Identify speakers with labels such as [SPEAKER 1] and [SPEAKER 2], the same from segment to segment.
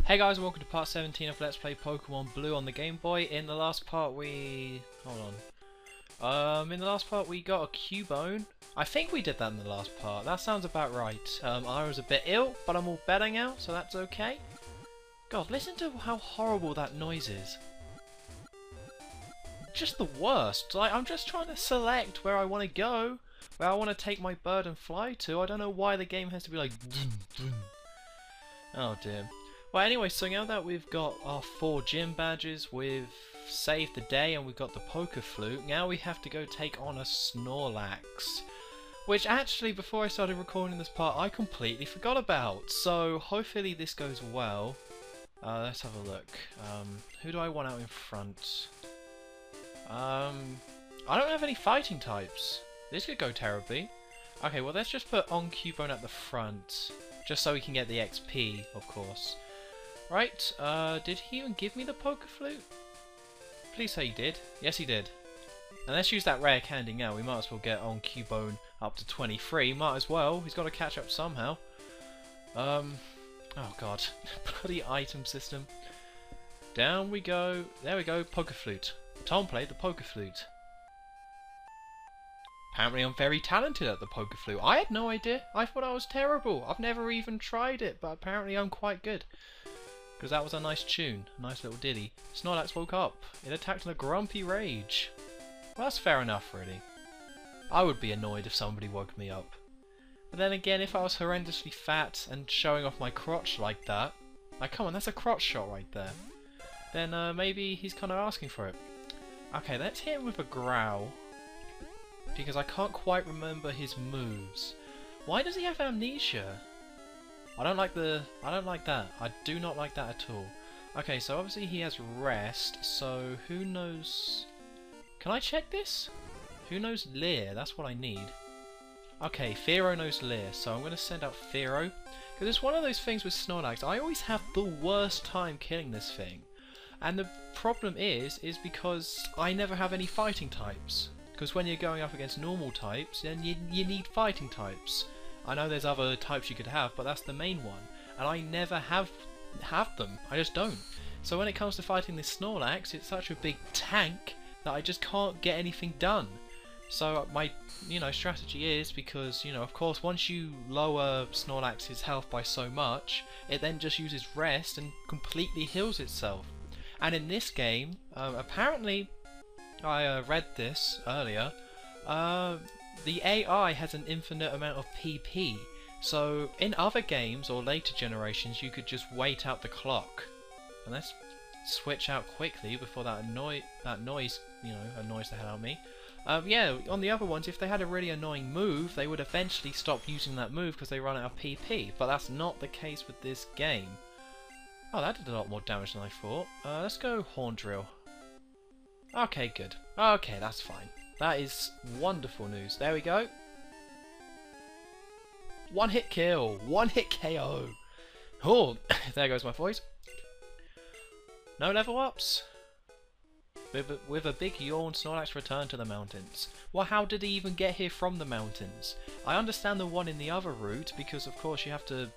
[SPEAKER 1] Hey guys, welcome to part 17 of Let's Play Pokemon Blue on the Game Boy. In the last part we... in the last part we got a Cubone. I think we did that in the last part. That sounds about right. I was a bit ill, but I'm all better now, so that's okay. God, listen to how horrible that noise is. Just the worst. Like, I'm just trying to select where I want to go, where I want to take my bird and fly to. I don't know why the game has to be like... Oh dear. Well, anyway, so now that we've got our 4 gym badges, we've saved the day and we've got the Poké Flute, now we have to go take on a Snorlax. Which actually, before I started recording this part, I completely forgot about. So, hopefully this goes well. Let's have a look. Who do I want out in front? I don't have any fighting types. This could go terribly. Okay, well let's just put on Cubone at the front. Just so we can get the XP, of course. Right, did he even give me the Poké Flute? Please say he did. Yes, he did. And let's use that rare candy now. We might as well get on Cubone up to 23. Might as well. He's got to catch up somehow. Oh god. Bloody item system. Down we go. There we go. Poké Flute. Tom played the Poké Flute. Apparently I'm very talented at the Poké Flute. I had no idea. I thought I was terrible. I've never even tried it, but apparently I'm quite good. Because that was a nice tune, a nice little ditty. Snorlax woke up. It attacked in a grumpy rage. Well, that's fair enough, really. I would be annoyed if somebody woke me up. But then again, if I was horrendously fat and showing off my crotch like that, like, come on, that's a crotch shot right there, then maybe he's kind of asking for it. Okay, let's hit him with a growl, because I can't quite remember his moves. Why does he have amnesia? I don't like that. I do not like that at all. Okay, so obviously he has rest, so who knows... Can I check this? Who knows Leer? That's what I need. Okay, Fearow knows Leer, so I'm going to send out Fearow. Because it's one of those things with Snorlax, I always have the worst time killing this thing. And the problem is because I never have any fighting types. Because when you're going up against normal types, then you need fighting types. I know there's other types you could have, but that's the main one. And I never have them. I just don't. So when it comes to fighting this Snorlax, it's such a big tank that I just can't get anything done. So my, strategy is because, of course, once you lower Snorlax's health by so much, it then just uses rest and completely heals itself. And in this game, apparently, I read this earlier, the AI has an infinite amount of PP, so in other games or later generations you could just wait out the clock. And let's switch out quickly before that noise, annoys the hell out of me. Yeah, on the other ones, if they had a really annoying move, they would eventually stop using that move because they run out of PP, but that's not the case with this game. Oh, that did a lot more damage than I thought. Let's go Horn Drill. Okay, good. Okay, that's fine. That is wonderful news. There we go. One hit kill. One hit KO. Oh, there goes my voice. No level ups. With a big yawn, Snorlax returned to the mountains. Well, how did he even get here from the mountains? I understand the one in the other route because, of course, you have to,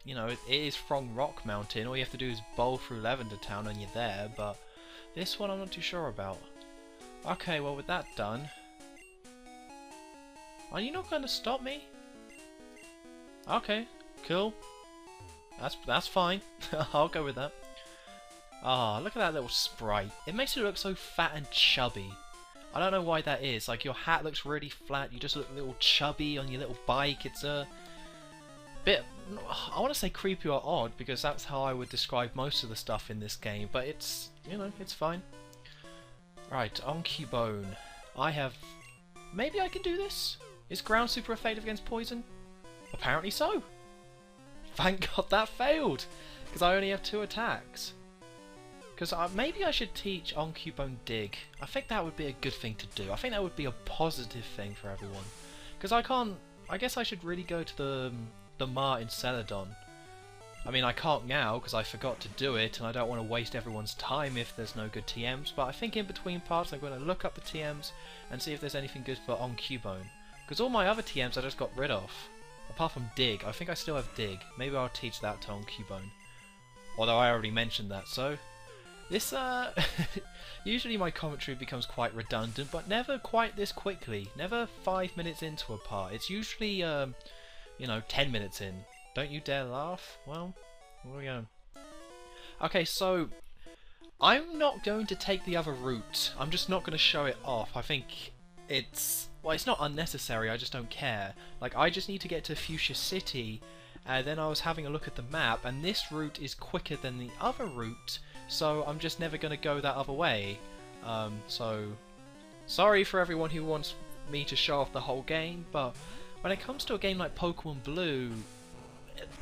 [SPEAKER 1] it is from Rock Mountain. All you have to do is bowl through Lavender Town and you're there, but this one I'm not too sure about. Okay, well with that done... Are you not going to stop me? Okay, cool. That's fine. I'll go with that. Ah, look at that little sprite. It makes you look so fat and chubby. I don't know why that is. Like, your hat looks really flat, you just look a little chubby on your little bike. It's a bit... I want to say creepy or odd, because that's how I would describe most of the stuff in this game, but it's, it's fine. Right, on Cubone. I have... Maybe I can do this? Is ground super effective against poison? Apparently so. Thank God that failed, because I only have 2 attacks. Because maybe I should teach on Cubone Dig. I think that would be a good thing to do. I think that would be a positive thing for everyone. Because I guess I should really go to the Mart in Celadon. I mean, I can't now because I forgot to do it, and I don't want to waste everyone's time if there's no good TMs, but I think in between parts I'm going to look up the TMs and see if there's anything good for on Cubone. Because all my other TMs I just got rid of. Apart from Dig. I think I still have Dig. Maybe I'll teach that to on Cubone. although I already mentioned that. So this usually my commentary becomes quite redundant, but never quite this quickly. Never 5 minutes into a part. It's usually you know, 10 minutes in. Don't you dare laugh. Well, here we go. Okay, so I'm not going to take the other route. I'm just not going to show it off. I think it's, well, it's not unnecessary, I just don't care. Like, I just need to get to Fuchsia City, and then I was having a look at the map, and this route is quicker than the other route, so I'm just never going to go that other way. So, sorry for everyone who wants me to show off the whole game, but when it comes to a game like Pokemon Blue,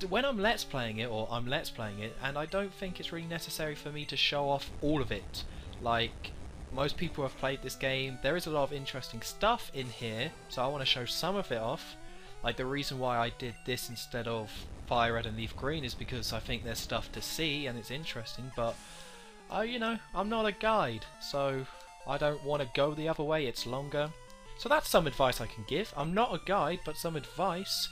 [SPEAKER 1] when I'm Let's Playing it, or I'm Let's Playing it, and I don't think it's really necessary for me to show off all of it. Like, most people have played this game, there is a lot of interesting stuff in here, so I want to show some of it off. Like, the reason why I did this instead of Fire Red and Leaf Green is because I think there's stuff to see and it's interesting, but, you know, I'm not a guide, so I don't want to go the other way, it's longer. So that's some advice I can give. I'm not a guide, but some advice.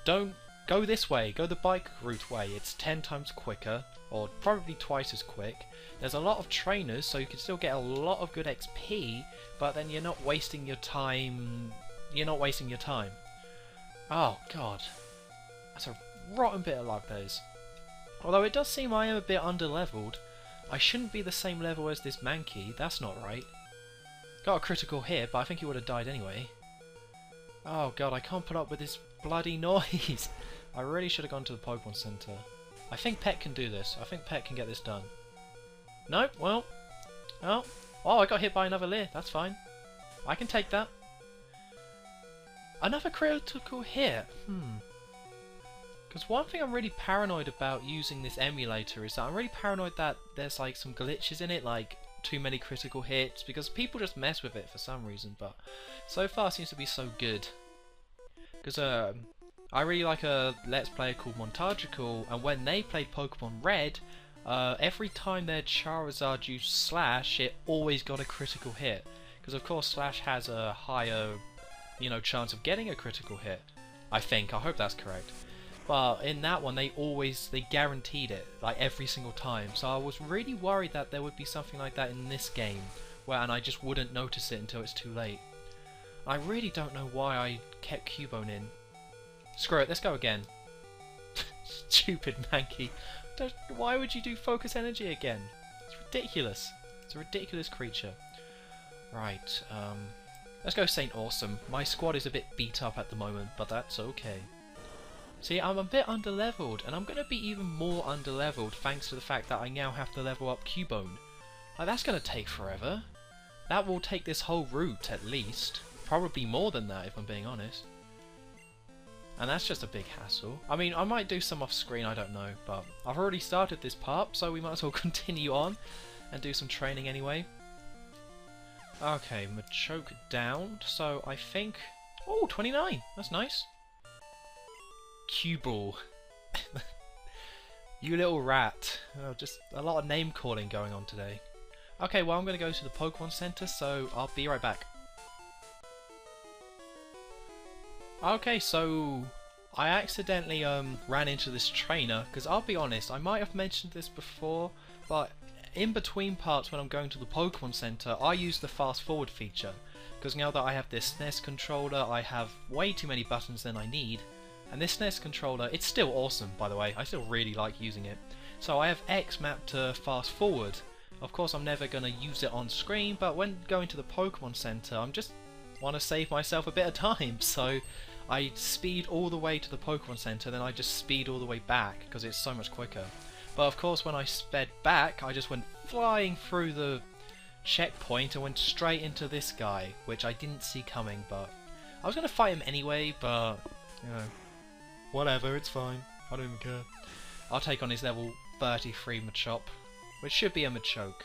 [SPEAKER 1] Don't go this way, go the bike route way, it's 10 times quicker, or probably twice as quick. There's a lot of trainers, so you can still get a lot of good XP, but then you're not wasting your time. Oh god, that's a rotten bit of luck, that is. Although it does seem I am a bit under-leveled. I shouldn't be the same level as this Mankey, that's not right. Got a critical hit, but I think he would have died anyway. Oh god, I can't put up with this bloody noise. I really should have gone to the Pokemon Center. I think Pet can do this. I think Pet can get this done. Nope, well. Oh, I got hit by another Leer. That's fine. I can take that. Another critical hit. Because one thing I'm really paranoid about using this emulator is that I'm really paranoid that there's like some glitches in it, like too many critical hits, because people just mess with it for some reason, but so far it seems to be so good. Because I really like a Let's Player called Montagical, and when they played Pokemon Red, every time their Charizard used Slash, it always got a critical hit. Because of course Slash has a higher, you know, chance of getting a critical hit. I think. I hope that's correct. But in that one, they guaranteed it, like every single time. So I was really worried that there would be something like that in this game, and I just wouldn't notice it until it's too late. I really don't know why I kept Cubone in. Screw it, let's go again. Stupid Mankey. Why would you do Focus Energy again? It's ridiculous. It's a ridiculous creature. Right, let's go Saint Awesome. My squad is a bit beat up at the moment, but that's okay. See, I'm a bit underleveled, and I'm going to be even more underleveled thanks to the fact that I now have to level up Cubone. Like, that's going to take forever. That will take this whole route at least. Probably more than that if I'm being honest. And that's just a big hassle. I mean, I might do some off screen, I don't know, but I've already started this part, so we might as well continue on and do some training anyway. Okay, Machoke down, so I think... Oh, 29! That's nice. Cuball. You little rat. Oh, just a lot of name calling going on today. Okay, well I'm going to go to the Pokemon Center, so I'll be right back. Okay, so I accidentally ran into this trainer, because I'll be honest, I might have mentioned this before, but in between parts when I'm going to the Pokemon Center, I use the fast forward feature, because now that I have this SNES controller, I have way too many buttons than I need. And this SNES controller, it's still awesome, by the way. I still really like using it. So I have X mapped to fast forward. Of course, I'm never going to use it on screen, but when going to the Pokemon Center, I'm just want to save myself a bit of time. So I speed all the way to the Pokemon Center, then I just speed all the way back, because it's so much quicker. But of course, when I sped back, I just went flying through the checkpoint and went straight into this guy, which I didn't see coming, but I was going to fight him anyway, but, you know. Whatever, it's fine. I don't even care. I'll take on his level 33 Machop, which should be a Machoke.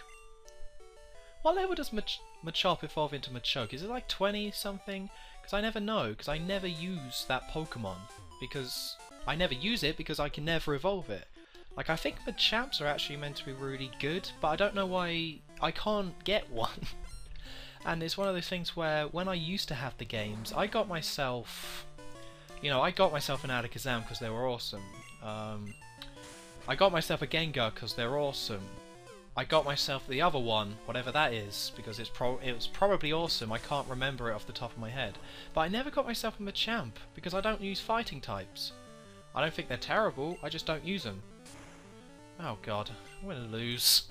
[SPEAKER 1] What level does Machop evolve into Machoke? Is it like 20 something? Because I never know, because I never use that Pokemon. Because I never use it because I can never evolve it. Like, I think Machaps are actually meant to be really good, but I don't know why I can't get one. And it's one of those things where when I used to have the games, I got myself... You know, I got myself an Alakazam because they were awesome. I got myself a Gengar because they're awesome. I got myself the other one, whatever that is, because it was probably awesome. I can't remember it off the top of my head. But I never got myself a Machamp because I don't use fighting types. I don't think they're terrible, I just don't use them. Oh god, I'm going to lose.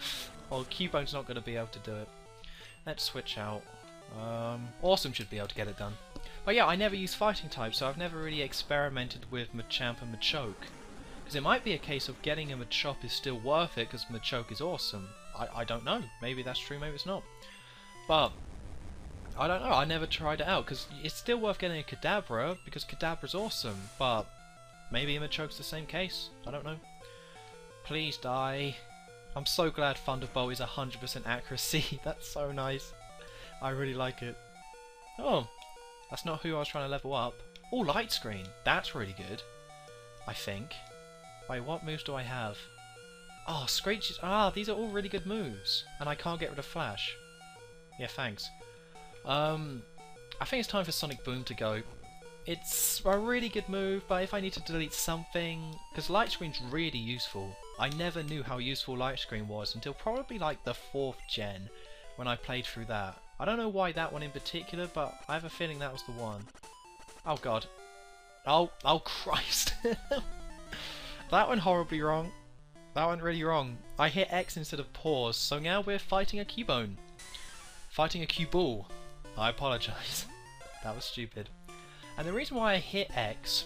[SPEAKER 1] Well, Cubone's not going to be able to do it. Let's switch out. Awesome should be able to get it done. But yeah, I never use fighting types, so I've never really experimented with Machamp and Machoke. Because it might be a case of getting a Machop is still worth it because Machoke is awesome. I don't know. Maybe that's true, maybe it's not. But I don't know. I never tried it out because it's still worth getting a Kadabra because Kadabra's awesome. But maybe a Machoke's the same case. I don't know. Please die. I'm so glad Thunderbolt is 100% accuracy. That's so nice. I really like it. Oh, that's not who I was trying to level up. Oh, Light Screen. That's really good. I think. Wait, what moves do I have? Oh, Screech is... Ah, these are all really good moves. And I can't get rid of Flash. Yeah, thanks. I think it's time for Sonic Boom to go. It's a really good move, but if I need to delete something... Because Light Screen's really useful. I never knew how useful Light Screen was until probably like the 4th gen, when I played through that. I don't know why that one in particular, but I have a feeling that was the one. Oh god. Oh Christ. That went horribly wrong. That went really wrong. I hit X instead of pause, so now we're fighting a Cubone. Fighting a Cuball. I apologise. That was stupid. And the reason why I hit X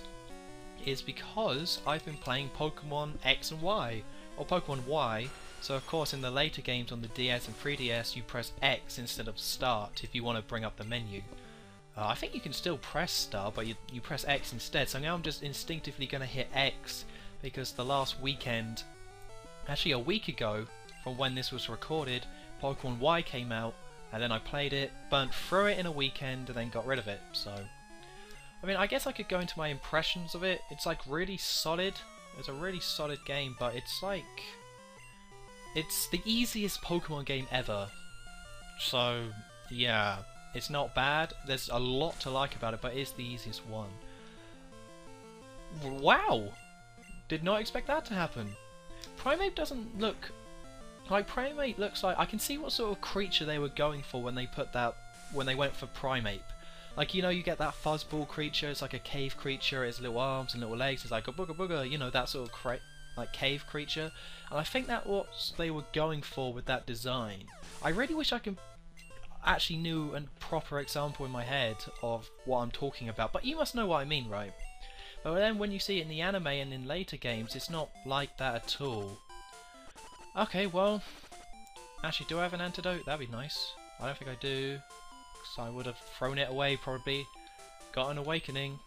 [SPEAKER 1] is because I've been playing Pokemon X and Y, or Pokemon Y, so of course in the later games on the DS and 3DS you press X instead of start if you want to bring up the menu. I think you can still press start, but you press X instead, so now I'm just instinctively going to hit X because the last weekend, actually a week ago from when this was recorded, Pokemon Y came out, and then I played it, burnt through it in a weekend, and then got rid of it, so... I mean, I guess I could go into my impressions of it. It's like really solid. It's a really solid game, but it's like... It's the easiest Pokemon game ever. So, yeah. It's not bad. There's a lot to like about it, but it's the easiest one. Wow! Did not expect that to happen. Primeape doesn't look... Like, Primeape looks like... I can see what sort of creature they were going for when they put that... When they went for Primeape. Like, you know, you get that fuzzball creature, it's like a cave creature, it has little arms and little legs, it's like a booger booger, you know, that sort of like cave creature. And I think that's what they were going for with that design. I really wish I could actually knew a proper example in my head of what I'm talking about, but you must know what I mean, right? But then when you see it in the anime and in later games, it's not like that at all. Okay, well, actually, do I have an antidote? That'd be nice. I don't think I do. So I would have thrown it away probably. Got an awakening.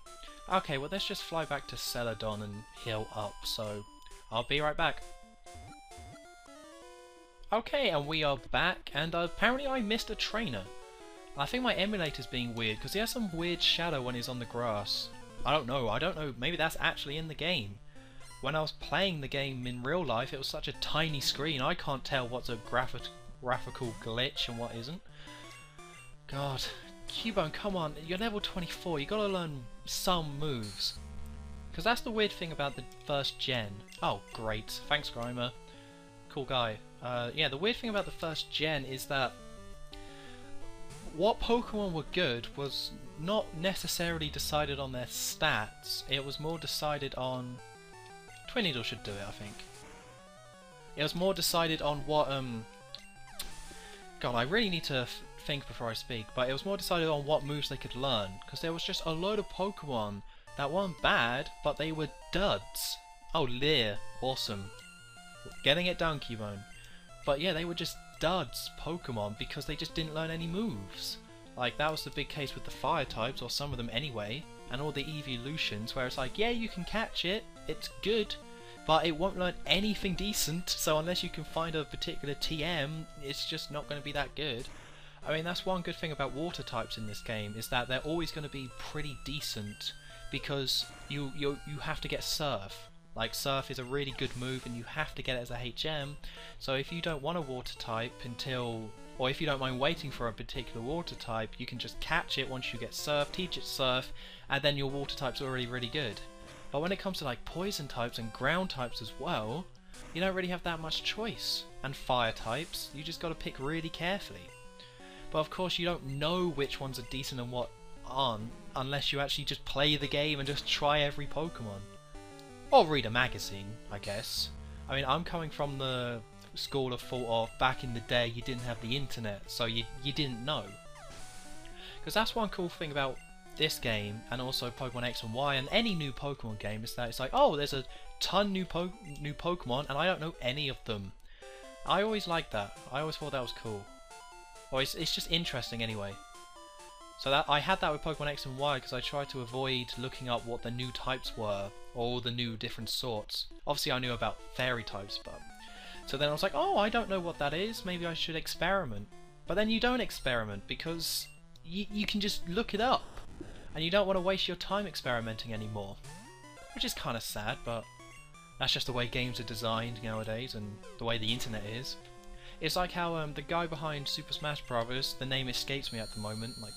[SPEAKER 1] Okay, well let's just fly back to Celadon and heal up, so I'll be right back. Okay, and we are back, and apparently I missed a trainer. I think my emulator's being weird, because he has some weird shadow when he's on the grass. I don't know, maybe that's actually in the game. When I was playing the game in real life, it was such a tiny screen, I can't tell what's a graphical glitch and what isn't. God, Cubone, come on, you're level 24, you gotta learn some moves. Because that's the weird thing about the first gen. Oh, great, thanks Grimer. Cool guy. Yeah, the weird thing about the first gen is that what Pokemon were good was not necessarily decided on their stats, it was more decided on... Twin Needle should do it, I think. It was more decided on what, God, I really need to think before I speak, but it was more decided on what moves they could learn, because there was just a load of Pokemon that weren't bad, but they were duds. Oh, Leer, awesome. Getting it done, Cubone. But yeah, they were just duds Pokemon because they just didn't learn any moves. Like, that was the big case with the fire types, or some of them anyway, and all the evolutions, where it's like, yeah, you can catch it, it's good, but it won't learn anything decent, so unless you can find a particular TM, it's just not going to be that good. I mean, that's one good thing about water types in this game, is that they're always going to be pretty decent, because you have to get Surf. Like, Surf is a really good move, and you have to get it as a HM, so if you don't want a water type until... Or if you don't mind waiting for a particular water type, you can just catch it once you get Surf, teach it Surf, and then your water type's already really good. But when it comes to like poison types and ground types as well, You don't really have that much choice. And fire types, you just got to pick really carefully. But of course you don't know which ones are decent and what aren't unless you actually just play the game and just try every Pokemon. Or read a magazine, I guess. I mean, I'm coming from the school of thought of back in the day you didn't have the internet, so you didn't know. Because that's one cool thing about this game, and also Pokemon X and Y, and any new Pokemon game, is that it's like, oh, there's a ton new Pokemon, and I don't know any of them. I always liked that. I always thought that was cool. Or it's just interesting anyway. So that I had that with Pokemon X and Y because I tried to avoid looking up what the new types were, or all the new different sorts. Obviously I knew about fairy types, but... So then I was like, oh, I don't know what that is, maybe I should experiment. But then you don't experiment because you can just look it up. And you don't want to waste your time experimenting anymore. Which is kind of sad, but that's just the way games are designed nowadays and the way the internet is. It's like how the guy behind Super Smash Bros., the name escapes me at the moment, like,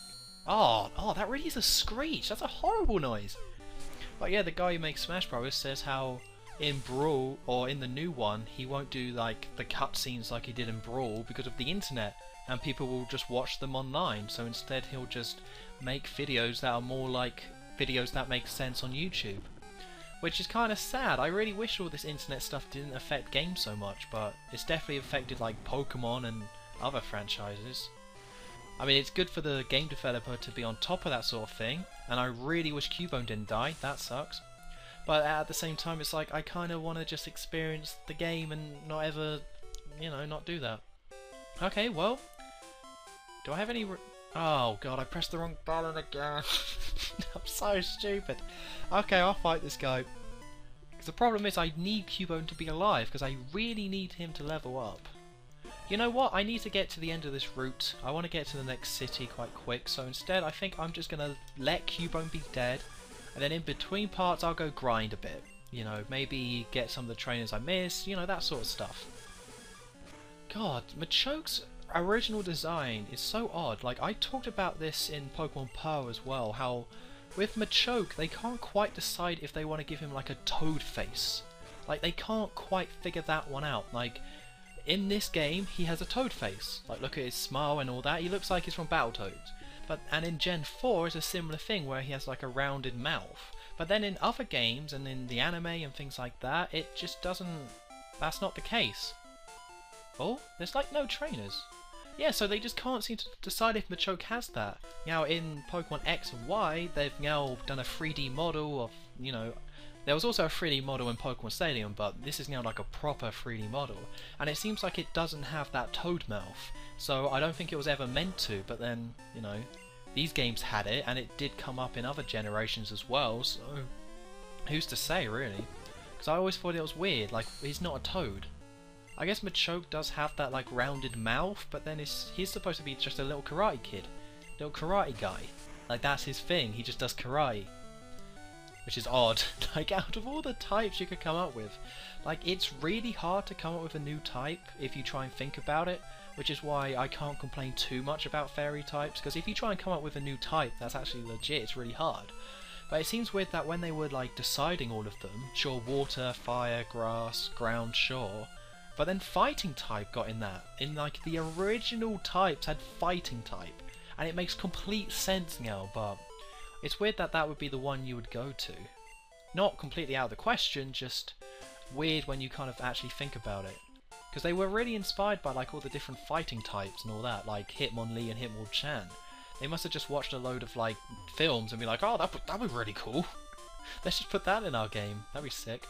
[SPEAKER 1] oh, that really is a screech, that's a horrible noise. But yeah, the guy who makes Smash Bros. Says how in Brawl, or in the new one, he won't do like the cutscenes like he did in Brawl because of the internet, and people will just watch them online, so instead he'll just make videos that are more like videos that make sense on YouTube. Which is kind of sad. I really wish all this internet stuff didn't affect games so much, but it's definitely affected like Pokemon and other franchises. I mean, it's good for the game developer to be on top of that sort of thing, and I really wish Cubone didn't die, that sucks. But at the same time, it's like I kind of want to just experience the game and not ever, you know, not do that. Okay, well, do I have any... Oh god, I pressed the wrong button again. I'm so stupid. Okay, I'll fight this guy. Because the problem is I need Cubone to be alive, because I really need him to level up. You know what, I need to get to the end of this route. I want to get to the next city quite quick, so instead I think I'm just going to let Cubone be dead, and then in between parts I'll go grind a bit. You know, maybe get some of the trainers I missed, you know, that sort of stuff. God, Machoke's original design is so odd. Like, I talked about this in Pokemon Pearl as well, how with Machoke they can't quite decide if they want to give him like a toad face. Like, they can't quite figure that one out. Like, in this game he has a toad face. Like, look at his smile and all that, he looks like he's from Battletoads. And in Gen 4 is a similar thing where he has like a rounded mouth. But then in other games and in the anime and things like that, it just doesn't... that's not the case. Oh, there's like no trainers. Yeah, so they just can't seem to decide if Machoke has that. Now in Pokemon X and Y, they've now done a 3D model of, you know... There was also a 3D model in Pokemon Stadium, but this is now like a proper 3D model. And it seems like it doesn't have that toad mouth. So I don't think it was ever meant to, but then, you know, these games had it, and it did come up in other generations as well, so... who's to say, really? Because I always thought it was weird, like, he's not a toad. I guess Machoke does have that like rounded mouth, but then he's supposed to be just a little karate kid. Little karate guy. Like, that's his thing, he just does karate. Which is odd. Like, out of all the types you could come up with, like, it's really hard to come up with a new type if you try and think about it, which is why I can't complain too much about fairy types, because if you try and come up with a new type that's actually legit, it's really hard. But it seems weird that when they were like deciding all of them, sure, water, fire, grass, ground, sure, but then fighting type got in that. In like the original types had fighting type, and it makes complete sense now, but it's weird that that would be the one you would go to. Not completely out of the question, just weird when you kind of actually think about it. Because they were really inspired by like all the different fighting types and all that, like Hitmonlee and Hitmonchan. They must have just watched a load of like films and be like, oh, that'd be really cool. Let's just put that in our game. That'd be sick.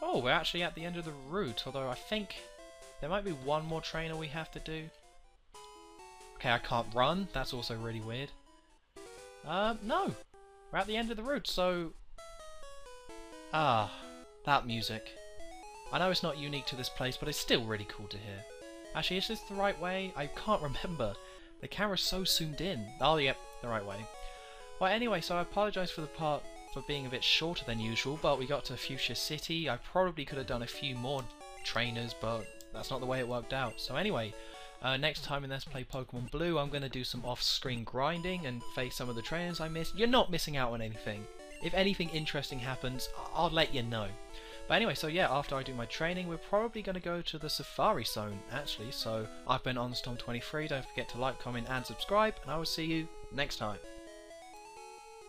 [SPEAKER 1] Oh, we're actually at the end of the route, although I think there might be one more trainer we have to do. Okay, I can't run. That's also really weird. No. We're at the end of the route, so... Ah, that music. I know it's not unique to this place, but it's still really cool to hear. Actually, is this the right way? I can't remember. The camera's so zoomed in. Oh, yep, the right way. Well, anyway, so I apologise for the part for being a bit shorter than usual, but we got to Fuchsia City. I probably could have done a few more trainers, but that's not the way it worked out. So anyway, next time in Let's Play Pokemon Blue, I'm going to do some off-screen grinding and face some of the trainers I missed. You're not missing out on anything. If anything interesting happens, I'll let you know. But anyway, so yeah, after I do my training, we're probably going to go to the Safari Zone, actually. So I've been OnStorm23. Don't forget to like, comment, and subscribe, and I will see you next time.